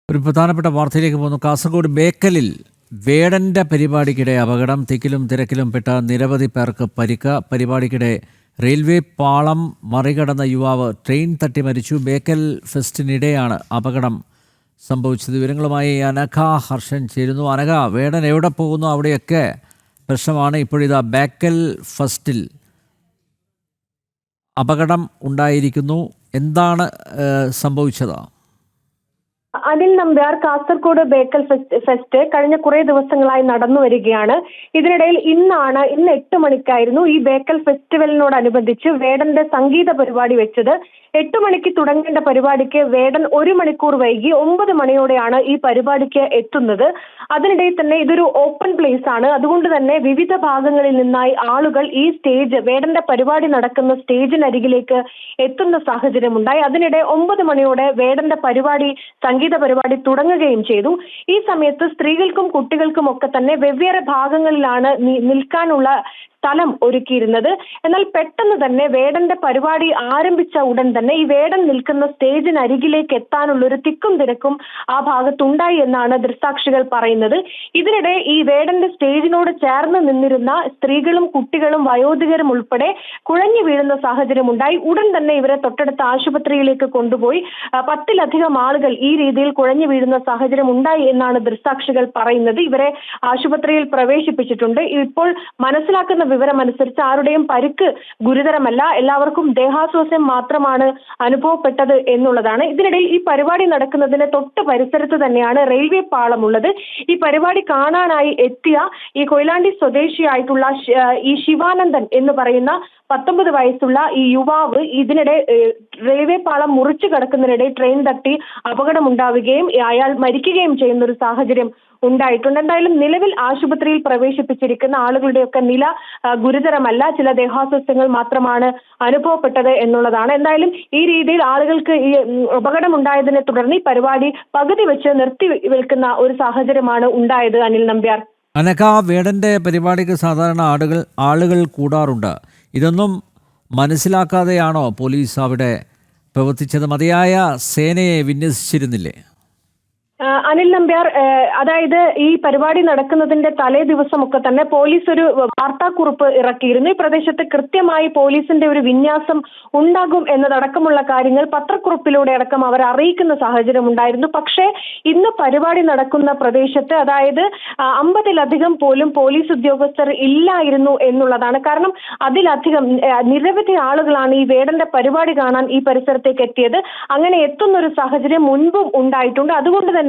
ഒരു പ്രധാനപ്പെട്ട വാർത്തയിലേക്ക് പോകുന്നു. കാസർഗോഡ് ബേക്കലിൽ വേടന്റെ പരിപാടിക്കിടെ അപകടം. തിക്കിലും തിരക്കിലും പെട്ട നിരവധി പേർക്ക് പരിക്ക്. പരിപാടിക്കിടെ റെയിൽവേ പാളം മറികടന്ന യുവാവ് ട്രെയിൻ തട്ടി മരിച്ചു. ബേക്കൽ ഫെസ്റ്റിനിടെയാണ് അപകടം സംഭവിച്ചത്. വിവരങ്ങളുമായി അനഘ ഹർഷൻ ചേരുന്നു. അനഘ, വേടൻ എവിടെ പോകുന്നു അവിടെയൊക്കെ പ്രശ്നമാണ്. ഇപ്പോഴിതാ ബേക്കൽ ഫെസ്റ്റിൽ അപകടം ഉണ്ടായിരിക്കുന്നു. എന്താണ് സംഭവിച്ചത്? അനിൽ നമ്പ്യാർ, കാസർഗോഡ് ബേക്കൽ ഫെസ്റ്റ് കഴിഞ്ഞ കുറെ ദിവസങ്ങളായി നടന്നു വരികയാണ്. ഇതിനിടയിൽ ഇന്ന് 8 മണിക്കായിരുന്നു ഈ ബേക്കൽ ഫെസ്റ്റിവലിനോടനുബന്ധിച്ച് വേടന്റെ സംഗീത പരിപാടി വെച്ചത്. 8 മണിക്ക് തുടങ്ങേണ്ട പരിപാടിക്ക് വേടൻ 1 മണിക്കൂർ വൈകി 9 മണിയോടെയാണ് ഈ പരിപാടിക്ക് എത്തുന്നത്. അതിനിടയിൽ തന്നെ ഇതൊരു ഓപ്പൺ പ്ലേസ് ആണ്. അതുകൊണ്ട് തന്നെ വിവിധ ഭാഗങ്ങളിൽ നിന്നായി ആളുകൾ ഈ വേടന്റെ പരിപാടി നടക്കുന്ന സ്റ്റേജിനരികിലേക്ക് എത്തുന്ന സാഹചര്യമുണ്ടായി. അതിനിടെ 9 മണിയോടെ വേടന്റെ സംഗീത പരിപാടി തുടങ്ങുകയും ചെയ്തു. ഈ സമയത്ത് സ്ത്രീകൾക്കും കുട്ടികൾക്കും ഒക്കെ തന്നെ വെവ്വേറെ ഭാഗങ്ങളിലാണ് നിൽക്കാനുള്ള സ്ഥലം ഒരുക്കിയിരുന്നത്. എന്നാൽ പെട്ടെന്ന് തന്നെ വേടന്റെ പരിപാടി ആരംഭിച്ച ഉടൻ തന്നെ ഈ വേടൻ നിൽക്കുന്ന സ്റ്റേജിനരികിലേക്ക് എത്താനുള്ള ഒരു തിക്കും തിരക്കും ആ ഭാഗത്തുണ്ടായി എന്നാണ് ദൃക്സാക്ഷികൾ പറയുന്നത്. ഇതിനിടെ ഈ വേടന്റെ സ്റ്റേജിനോട് ചേർന്ന് നിന്നിരുന്ന സ്ത്രീകളും കുട്ടികളും വയോധികരും ഉൾപ്പെടെ കുഴഞ്ഞു വീഴുന്ന സാഹചര്യമുണ്ടായി. ഉടൻ തന്നെ ഇവരെ തൊട്ടടുത്ത ആശുപത്രിയിലേക്ക് കൊണ്ടുപോയി 10-ലധികം ആളുകൾ ഈ രീതിയിൽ കുഴഞ്ഞു വീഴുന്ന സാഹചര്യം ഉണ്ടായി എന്നാണ് ദൃക്സാക്ഷികൾ പറയുന്നത്. ഇവരെ ആശുപത്രിയിൽ പ്രവേശിപ്പിച്ചിട്ടുണ്ട്. ഇപ്പോൾ മനസ്സിലാക്കുന്ന വിവരമനുസരിച്ച് ആരുടെയും പരിക്ക് ഗുരുതരമല്ല. എല്ലാവർക്കും ദേഹാസ്വാസ്ഥ്യം മാത്രമാണ് അനുഭവപ്പെട്ടത് എന്നുള്ളതാണ്. ഇതിനിടയിൽ ഈ പരിപാടി നടക്കുന്നതിന് തൊട്ട് പരിസരത്ത് തന്നെയാണ് റെയിൽവേ പാളം ഉള്ളത്. ഈ പരിപാടി കാണാനായി എത്തിയ ഈ കൊയിലാണ്ടി സ്വദേശിയായിട്ടുള്ള ഈ ശിവാനന്ദൻ എന്ന് പറയുന്ന 19 വയസ്സുള്ള ഈ യുവാവ് ഇതിനിടെ റെയിൽവേ പാളം മുറിച്ചു കടക്കുന്നതിനിടെ ട്രെയിൻ തട്ടി അപകടമുണ്ടാവുകയും അയാൾ മരിക്കുകയും ചെയ്യുന്ന ഒരു സാഹചര്യം ഉണ്ടായിട്ടുണ്ട്. എന്തായാലും നിലവിൽ ആശുപത്രിയിൽ പ്രവേശിപ്പിച്ചിരിക്കുന്ന ആളുകളുടെയൊക്കെ നില ഗുരുതരമല്ല. ചില ദേഹാസ്വാസ്ഥ്യങ്ങൾ മാത്രമാണ് അനുഭവപ്പെട്ടത് എന്നുള്ളതാണ്. എന്തായാലും ഈ രീതിയിൽ ആളുകൾക്ക് ഈ അപകടം ഉണ്ടായതിനെ തുടർന്ന് ഈ പരിപാടി പകുതി വെച്ച് നിർത്തി വെക്കുന്ന ഒരു സാഹചര്യമാണ് ഉണ്ടായത്. അനിൽ നമ്പ്യാർ. അനഘ, വേടന്റെ പരിപാടിക്ക് സാധാരണ ആളുകൾ കൂടാറുണ്ട്. ഇതൊന്നും മനസ്സിലാക്കാതെയാണോ പോലീസ് അവിടെ പ്രവർത്തിച്ചത്? മതിയായ സേനയെ വിന്യസിച്ചിരുന്നില്ലേ? അനിൽ നമ്പ്യാർ, അതായത് ഈ പരിപാടി നടക്കുന്നതിന്റെ തലേ ദിവസമൊക്കെ തന്നെ പോലീസ് ഒരു വാർത്താക്കുറിപ്പ് ഇറക്കിയിരുന്നു. ഈ പ്രദേശത്ത് കൃത്യമായി പോലീസിന്റെ ഒരു വിന്യാസം ഉണ്ടാകും എന്നതടക്കമുള്ള കാര്യങ്ങൾ പത്രക്കുറിപ്പിലൂടെ അടക്കം അവർ അറിയിക്കുന്ന സാഹചര്യം ഉണ്ടായിരുന്നു. പക്ഷേ ഇന്ന് പരിപാടി നടക്കുന്ന പ്രദേശത്ത് അതായത് 50-ലധികം പോലും പോലീസ് ഉദ്യോഗസ്ഥർ ഇല്ലായിരുന്നു എന്നുള്ളതാണ്. കാരണം അതിലധികം നിരവധി ആളുകളാണ് ഈ വേടന്റെ പരിപാടി കാണാൻ ഈ പരിസരത്തേക്ക് എത്തിയത്. അങ്ങനെ എത്തുന്ന ഒരു സാഹചര്യം മുൻപും ഉണ്ടായിട്ടുണ്ട്. അതുകൊണ്ട് തന്നെ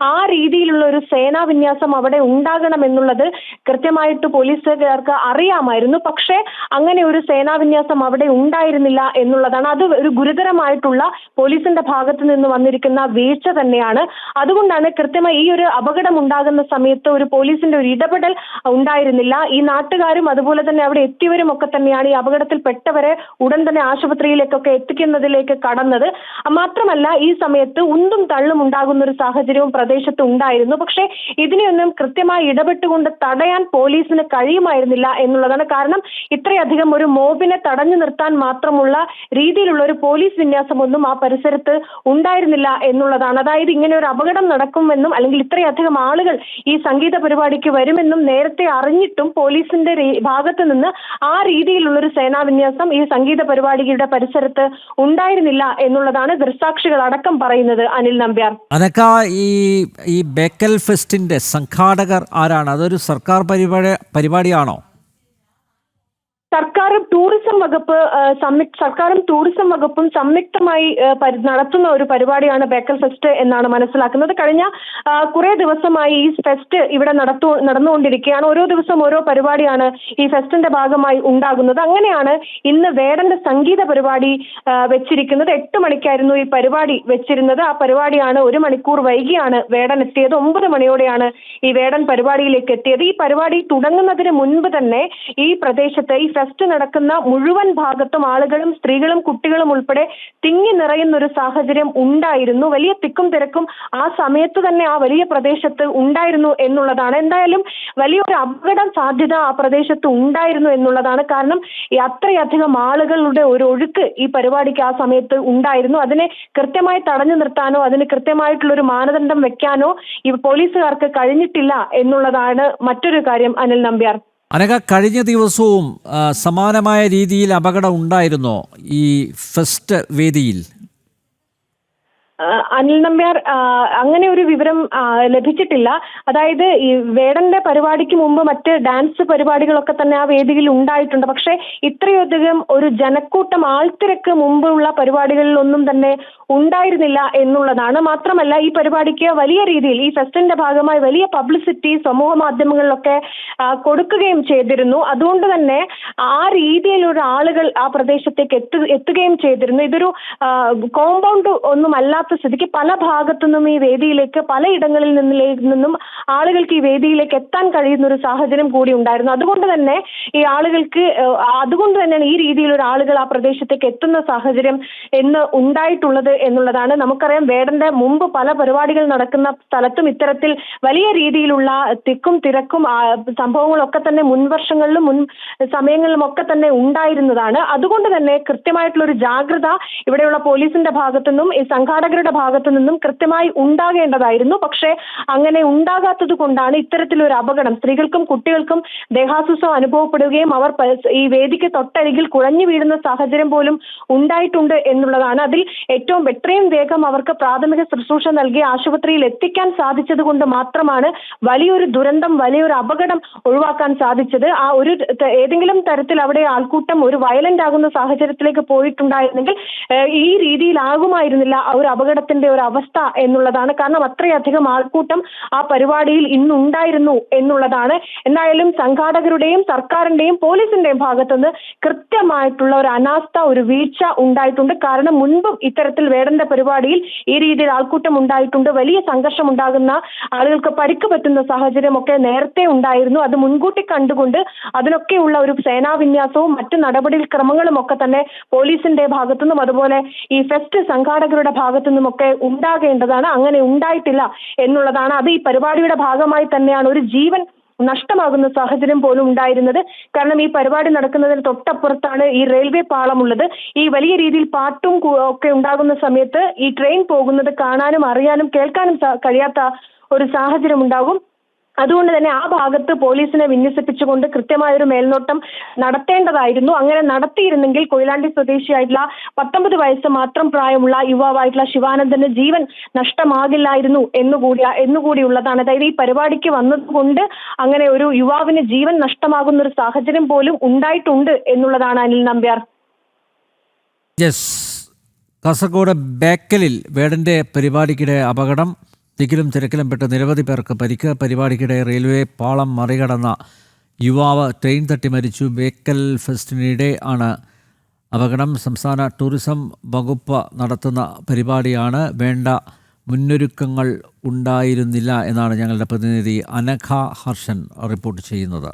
ആ രീതിയിലുള്ള ഒരു സേനാ വിന്യാസം അവിടെ ഉണ്ടാകണമെന്നുള്ളത് കൃത്യമായിട്ട് പോലീസുകാർക്ക് അറിയാമായിരുന്നു. പക്ഷേ അങ്ങനെ ഒരു സേനാ വിന്യാസം അവിടെ ഉണ്ടായിരുന്നില്ല എന്നുള്ളതാണ്. അത് ഒരു ഗുരുതരമായിട്ടുള്ള പോലീസിന്റെ ഭാഗത്ത് നിന്ന് വന്നിരിക്കുന്ന വീഴ്ച തന്നെയാണ്. അതുകൊണ്ടാണ് കൃത്യമായി ഈ ഒരു അപകടം ഉണ്ടാകുന്ന സമയത്ത് ഒരു പോലീസിന്റെ ഒരു ഇടപെടൽ ഉണ്ടായിരുന്നില്ല. ഈ നാട്ടുകാരും അതുപോലെ തന്നെ അവിടെ എത്തിയവരും ഒക്കെ തന്നെയാണ് ഈ അപകടത്തിൽപ്പെട്ടവരെ ഉടൻ തന്നെ ആശുപത്രിയിലേക്കൊക്കെ എത്തിക്കുന്നതിലേക്ക് കടന്നത്. മാത്രമല്ല ഈ സമയത്ത് ഉന്തും തള്ളും ഉണ്ടാകുന്ന ഒരു സാഹചര്യവും പ്രദേശത്ത് ഉണ്ടായിരുന്നു. പക്ഷേ ഇതിനെയൊന്നും കൃത്യമായി ഇടപെട്ടുകൊണ്ട് തടയാൻ പോലീസിന് കഴിയുമായിരുന്നില്ല എന്നുള്ളതാണ്. കാരണം ഇത്രയധികം ഒരു മോബിനെ തടഞ്ഞു നിർത്താൻ മാത്രമുള്ള രീതിയിലുള്ള ഒരു പോലീസ് വിന്യാസമൊന്നും ആ പരിസരത്ത് ഉണ്ടായിരുന്നില്ല എന്നുള്ളതാണ്. അതായത് ഇങ്ങനെ ഒരു അപകടം നടക്കുമെന്നും അല്ലെങ്കിൽ ഇത്രയധികം ആളുകൾ ഈ സംഗീത പരിപാടിക്ക് വരുമെന്നും നേരത്തെ അറിഞ്ഞിട്ടും പോലീസിന്റെ ഭാഗത്ത് നിന്ന് ആ രീതിയിലുള്ള ഒരു സേനാ വിന്യാസം ഈ സംഗീത പരിപാടിയുടെ പരിസരത്ത് ഉണ്ടായിരുന്നില്ല എന്നുള്ളതാണ് ദൃക്സാക്ഷികൾ അടക്കം പറയുന്നത്. അനിൽ നമ്പ്യാർ. അനക്ക, ഈ ബേക്കൽ ഫെസ്റ്റിന്റെ സംഘാടകർ ആരാണ്? അതൊരു സർക്കാർ പരിപാടിയാണോ? സർക്കാരും ടൂറിസം വകുപ്പും സംയുക്തമായി നടത്തുന്ന ഒരു പരിപാടിയാണ് ബേക്കൽ ഫെസ്റ്റ് എന്നാണ് മനസ്സിലാക്കുന്നത്. കഴിഞ്ഞ കുറെ ദിവസമായി ഈ ഫെസ്റ്റ് ഇവിടെ നടന്നുകൊണ്ടിരിക്കുകയാണ്. ഓരോ ദിവസം ഓരോ പരിപാടിയാണ് ഈ ഫെസ്റ്റിന്റെ ഭാഗമായി ഉണ്ടാകുന്നത്. അങ്ങനെയാണ് ഇന്ന് വേടന്റെ സംഗീത പരിപാടി വെച്ചിരിക്കുന്നത്. 8 മണിക്കായിരുന്നു ഈ പരിപാടി വെച്ചിരുന്നത്. ആ പരിപാടിയാണ് 1 മണിക്കൂർ വൈകിയാണ് വേടൻ എത്തിയത്. 9 മണിയോടെയാണ് ഈ വേടൻ പരിപാടിയിലേക്ക് എത്തിയത്. ഈ പരിപാടി തുടങ്ങുന്നതിന് മുൻപ് തന്നെ ഈ പ്രദേശത്ത് ഈ ഫെസ്റ്റ് നടക്കുന്ന മുഴുവൻ ഭാഗത്തും ആളുകളും സ്ത്രീകളും കുട്ടികളും ഉൾപ്പെടെ തിങ്ങി നിറയുന്ന ഒരു സാഹചര്യം ഉണ്ടായിരുന്നു. വലിയ തിക്കും തിരക്കും ആ സമയത്ത് തന്നെ ആ വലിയ പ്രദേശത്ത് ഉണ്ടായിരുന്നു എന്നുള്ളതാണ്. എന്തായാലും വലിയൊരു അപകട സാധ്യത ആ പ്രദേശത്ത് ഉണ്ടായിരുന്നു എന്നുള്ളതാണ്. കാരണം ഈ അത്രയധികം ആളുകളുടെ ഒരു ഒഴുക്ക് ഈ പരിപാടിക്ക് ആ സമയത്ത് ഉണ്ടായിരുന്നു. അതിനെ കൃത്യമായി തടഞ്ഞു നിർത്താനോ അതിന് കൃത്യമായിട്ടുള്ള ഒരു മാനദണ്ഡം വെക്കാനോ ഈ പോലീസുകാർക്ക് കഴിഞ്ഞിട്ടില്ല എന്നുള്ളതാണ് മറ്റൊരു കാര്യം. അനിൽ നമ്പ്യാർ, അനഘ, കഴിഞ്ഞ ദിവസവും സമാനമായ രീതിയിൽ അപകടം ഉണ്ടായിരുന്നോ ഈ ഫെസ്റ്റ് വേദിയിൽ? അനിൽ നമ്പ്യാർ, അങ്ങനെ ഒരു വിവരം ലഭിച്ചിട്ടില്ല. അതായത് ഈ വേടന്റെ പരിപാടിക്ക് മുമ്പ് മറ്റ് ഡാൻസ് പരിപാടികളൊക്കെ തന്നെ ആ വേദിയിൽ ഉണ്ടായിട്ടുണ്ട്. പക്ഷേ ഇത്രയധികം ഒരു ജനക്കൂട്ടം ആൾത്തിരക്ക് മുമ്പുള്ള പരിപാടികളിലൊന്നും തന്നെ ഉണ്ടായിരുന്നില്ല എന്നുള്ളതാണ്. മാത്രമല്ല ഈ പരിപാടിക്ക് വലിയ രീതിയിൽ ഈ ഫെസ്റ്റിന്റെ ഭാഗമായി വലിയ പബ്ലിസിറ്റി സമൂഹ മാധ്യമങ്ങളിലൊക്കെ കൊടുക്കുകയും ചെയ്തിരുന്നു. അതുകൊണ്ട് തന്നെ ആ രീതിയിലുള്ള ആളുകൾ ആ പ്രദേശത്തേക്ക് എത്തുകയും ചെയ്തിരുന്നു. ഇതൊരു കോമ്പൗണ്ട് ഒന്നും അല്ലാത്ത സ്ഥിതിക്ക് പല ഭാഗത്തുനിന്നും ഈ വേദിയിലേക്ക് പലയിടങ്ങളിൽ നിന്നും ആളുകൾക്ക് ഈ വേദിയിലേക്ക് എത്താൻ കഴിയുന്ന ഒരു സാഹചര്യം കൂടി ഉണ്ടായിരുന്നു. അതുകൊണ്ട് തന്നെയാണ് ഈ രീതിയിലുള്ള ആളുകൾ ആ പ്രദേശത്തേക്ക് എത്തുന്ന സാഹചര്യം എന്ന് ഉണ്ടായിട്ടുള്ളത് എന്നുള്ളതാണ്. നമുക്കറിയാം, വേടന്റെ മുമ്പ് പല പരിപാടികൾ നടക്കുന്ന സ്ഥലത്തും ഇത്തരത്തിൽ വലിയ രീതിയിലുള്ള തിക്കും തിരക്കും സംഭവങ്ങളൊക്കെ തന്നെ മുൻ വർഷങ്ങളിലും മുൻ സമയങ്ങളിലും ഒക്കെ തന്നെ ഉണ്ടായിരുന്നതാണ്. അതുകൊണ്ട് തന്നെ കൃത്യമായിട്ടുള്ള ഒരു ജാഗ്രത ഇവിടെയുള്ള പോലീസിന്റെ ഭാഗത്തുനിന്നും ഈ സംഘാടകരുടെ ഭാഗത്തു നിന്നും കൃത്യമായി ഉണ്ടാകേണ്ടതായിരുന്നു. പക്ഷേ അങ്ങനെ ഉണ്ടാകാത്തത് കൊണ്ടാണ് ഇത്തരത്തിലൊരു അപകടം സ്ത്രീകൾക്കും കുട്ടികൾക്കും ദേഹാസ്വാസ്ഥ്യം അനുഭവപ്പെടുകയും അവർ ഈ വേദിക്ക് തൊട്ടരികിൽ കുഴഞ്ഞു വീഴുന്ന സാഹചര്യം പോലും ഉണ്ടായിട്ടുണ്ട് എന്നുള്ളതാണ്. അതിൽ ഏറ്റവും എത്രയും വേഗം അവർക്ക് പ്രാഥമിക ശുശ്രൂഷ നൽകി ആശുപത്രിയിൽ എത്തിക്കാൻ സാധിച്ചത് കൊണ്ട് മാത്രമാണ് വലിയൊരു ദുരന്തം, വലിയൊരു അപകടം ഒഴിവാക്കാൻ സാധിച്ചത്. ആ ഒരു ഏതെങ്കിലും തരത്തിൽ അവിടെ ആൾക്കൂട്ടം ഒരു വയലന്റ് ആകുന്ന സാഹചര്യത്തിലേക്ക് പോയിട്ടുണ്ടായിരുന്നെങ്കിൽ ഈ രീതിയിലാകുമായിരുന്നില്ല ആ ഒരു അപകടത്തിന്റെ ഒരു അവസ്ഥ എന്നുള്ളതാണ്. കാരണം അത്രയധികം ആൾക്കൂട്ടം ആ പരിപാടിയിൽ ഇന്നുണ്ടായിരുന്നു എന്നുള്ളതാണ്. എന്തായാലും സംഘാടകരുടെയും സർക്കാരിന്റെയും പോലീസിന്റെയും ഭാഗത്തുനിന്ന് കൃത്യമായിട്ടുള്ള ഒരു അനാസ്ഥ, ഒരു വീഴ്ച ഉണ്ടായിട്ടുണ്ട്. കാരണം മുൻപും ഇത്തരത്തിൽ വേടന്റെ പരിപാടിയിൽ ഈ രീതിയിൽ ആൾക്കൂട്ടം ഉണ്ടായിട്ടുണ്ട്. വലിയ സംഘർഷം ഉണ്ടാകുന്ന ആളുകൾക്ക് പരിക്ക് പറ്റുന്ന സാഹചര്യമൊക്കെ നേരത്തെ ഉണ്ടായിരുന്നു. അത് മുൻകൂട്ടി കണ്ടുകൊണ്ട് അതിനൊക്കെയുള്ള ഒരു സേനാവിന്യാസവും മറ്റു നടപടിക്രമങ്ങളും ഒക്കെ തന്നെ പോലീസിന്റെ ഭാഗത്തുനിന്നും അതുപോലെ ഈ ഫെസ്റ്റ് സംഘാടകരുടെ ഭാഗത്തു നിന്നുമൊക്കെ ഉണ്ടാകേണ്ടതാണ്. അങ്ങനെ ഉണ്ടായിട്ടില്ല എന്നുള്ളതാണ്. അത് ഈ പരിപാടിയുടെ ഭാഗമായി തന്നെയാണ് ഒരു ജീവൻ നഷ്ടമാകുന്ന സാഹചര്യം പോലും ഉണ്ടായിരുന്നത്. കാരണം ഈ പരിപാടി നടക്കുന്നതിന് തൊട്ടപ്പുറത്താണ് ഈ റെയിൽവേ പാളമുള്ളത്. ഈ വലിയ രീതിയിൽ പാട്ടും ഒക്കെ ഉണ്ടാകുന്ന സമയത്ത് ഈ ട്രെയിൻ പോകുന്നത് കാണാനും അറിയാനും കേൾക്കാനും കഴിയാത്ത ഒരു സാഹചര്യം ഉണ്ടാകും. അതുകൊണ്ട് തന്നെ ആ ഭാഗത്ത് പോലീസിനെ വിന്യസിപ്പിച്ചുകൊണ്ട് കൃത്യമായൊരു മേൽനോട്ടം നടത്തേണ്ടതായിരുന്നു. അങ്ങനെ നടത്തിയിരുന്നെങ്കിൽ കൊയിലാണ്ടി സ്വദേശിയായിട്ടുള്ള 19 വയസ്സ് മാത്രം പ്രായമുള്ള യുവാവായിട്ടുള്ള ശിവാനന്ദന് ജീവൻ നഷ്ടമാകില്ലായിരുന്നു എന്നുകൂടിയുള്ളതാണ്. അതായത് ഈ പരിപാടിക്ക് വന്നതുകൊണ്ട് അങ്ങനെ ഒരു യുവാവിന് ജീവൻ നഷ്ടമാകുന്ന ഒരു സാഹചര്യം പോലും ഉണ്ടായിട്ടുണ്ട് എന്നുള്ളതാണ് അനിൽ നമ്പ്യാർ. യെസ്, കാസർഗോഡ് ബേക്കലിൽ വേടന്റെ പരിപാടിക്കിടെ അപകടം, തിക്കിലും തിരക്കിലും പെട്ട് നിരവധി പേർക്ക് പരിക്ക്. പരിപാടിക്കിടെ റെയിൽവേ പാളം മറികടന്ന യുവാവ് ട്രെയിൻ തട്ടി മരിച്ചു. ബേക്കൽ ഫെസ്റ്റിനിടെ ആണ് അപകടം. സംസ്ഥാന ടൂറിസം വകുപ്പ് നടത്തുന്ന പരിപാടിയാണ്. വേണ്ട മുന്നൊരുക്കങ്ങൾ ഉണ്ടായിരുന്നില്ല എന്നാണ് ഞങ്ങളുടെ പ്രതിനിധി അനഘ ഹർഷൻ റിപ്പോർട്ട് ചെയ്യുന്നത്.